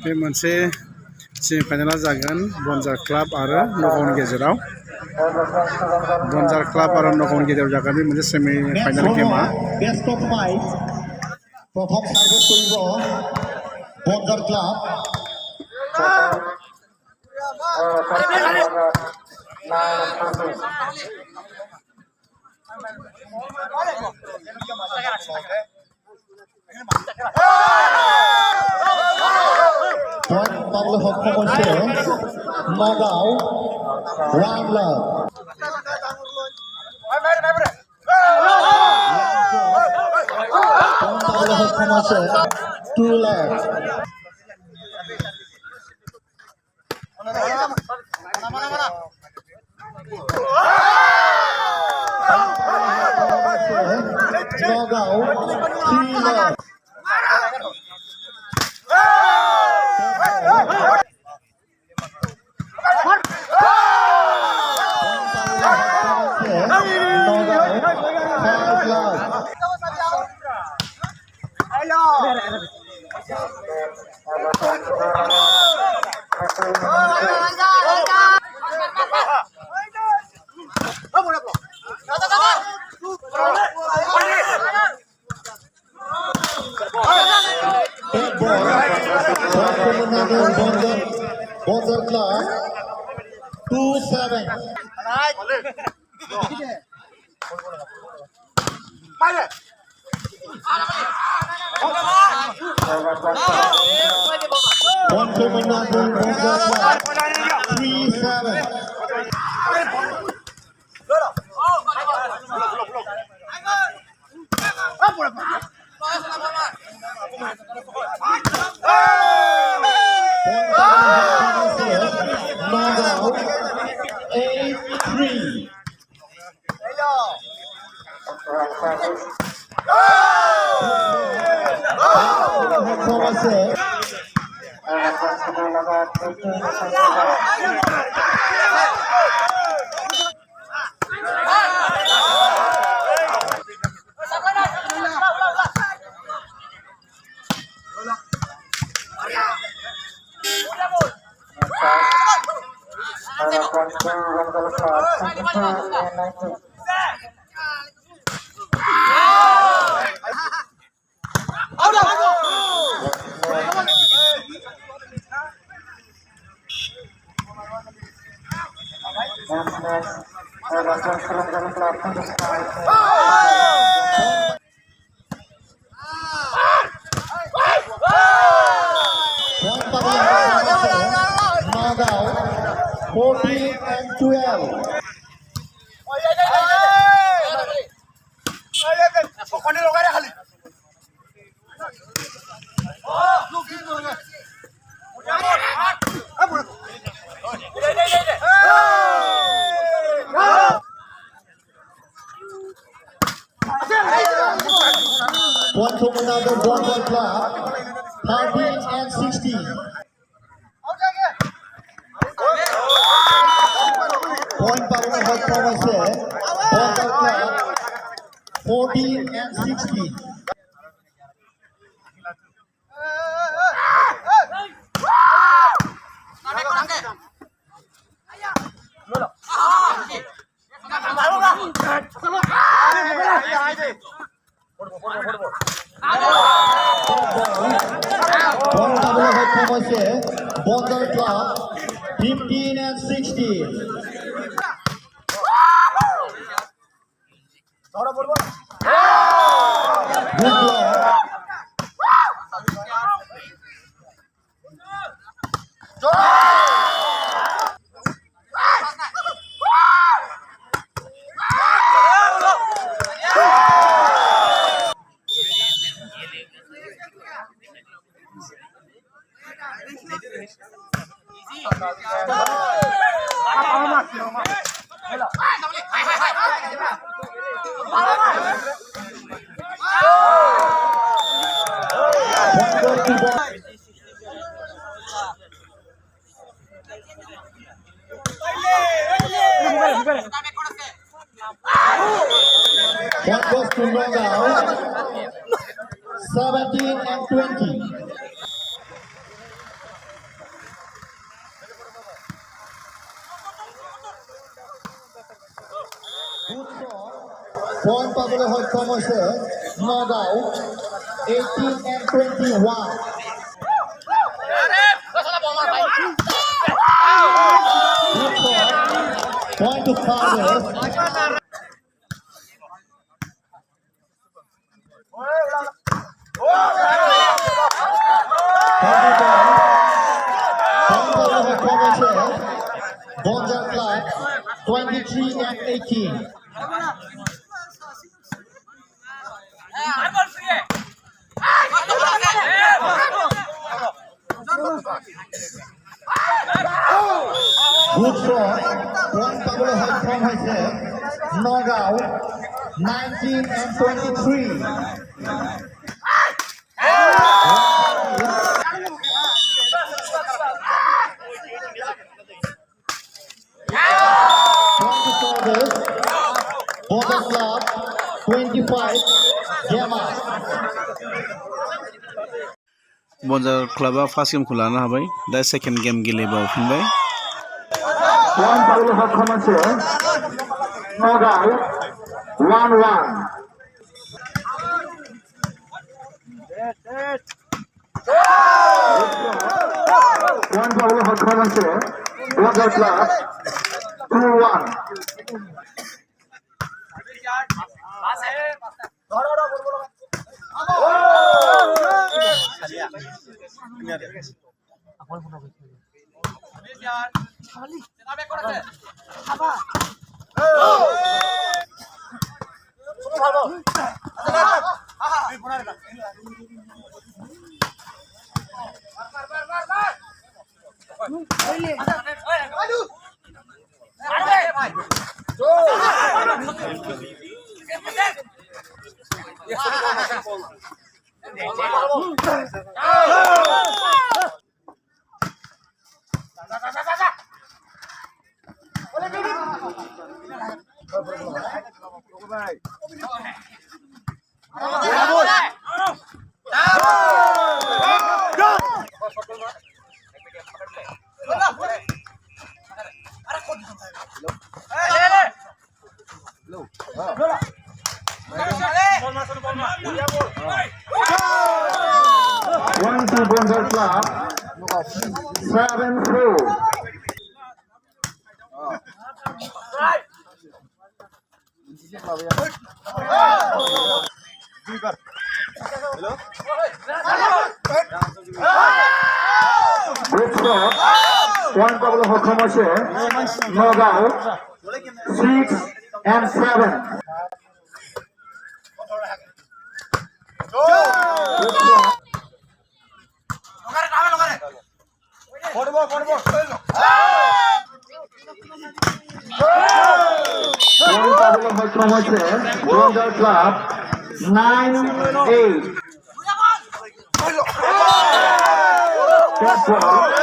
बे मोनसे सेमिफाइनाला जागोन बनजार क्लाब आरो नगावनि गेजेराव बनजार क्लाब आरो नगावनि गेजेराव जागोन बे मोनसे सेमिफाइनाल गेमा प्रथम सार्भिस কৰিব बनजार क्लाब পইণ্ট পাবলৈ সক্ষম হৈছে নগাঁও ৰামলাল পইণ্ট পাবলৈ সক্ষম হৈছে টুলাৰ Nagaon টুলাৰ Bonzer Club 2-7. One Bonzer Club 3-7. Nagaw 8-3. Nagaw 14-12. One to another Bonzer Club 13-16. Point paling sক্ষম হৈছে Bonzer Club 14-16. Bonzer Club 15-16. That goes to Nogao. 17 and 20. Point পাবলৈ সক্ষম হৈছে Nagaon 18 and 21. Point to Fathers. Bonja Club 23 and 18. Good shot. Point পাবলৈ সক্ষম হৈছে Nagaon 19 and 23. Bonja Club 25. Jema. बन्जार क्लाबा first गेमखौ लानो हाबाय दा सेकेन्ड गेम गेलेबावफिनबाय Point পাবলৈ সক্ষম হৈছে নগাঁও 1-1. Point পাবলৈ সক্ষম হৈছে Bonja Club 2-1. One to Bonja Club 7-2. Good shot. Point পাবলৈ সক্ষম হৈছে Nagaon 6 and 7. Good shot. Point পাবলৈ সক্ষম হৈছে Bonja Club 9-8. That ball.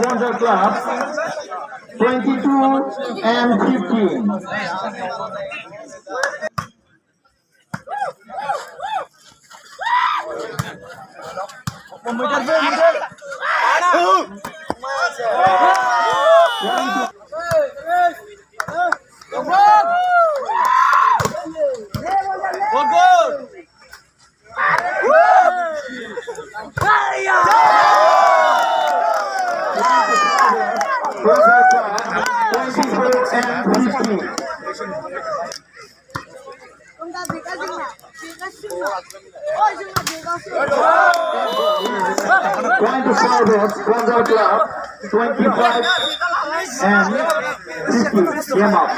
Gonza Club, 22 and 15. Gonza Club, 24 and 15. Going to forward, Gonza Club, 25 and 50. Game up.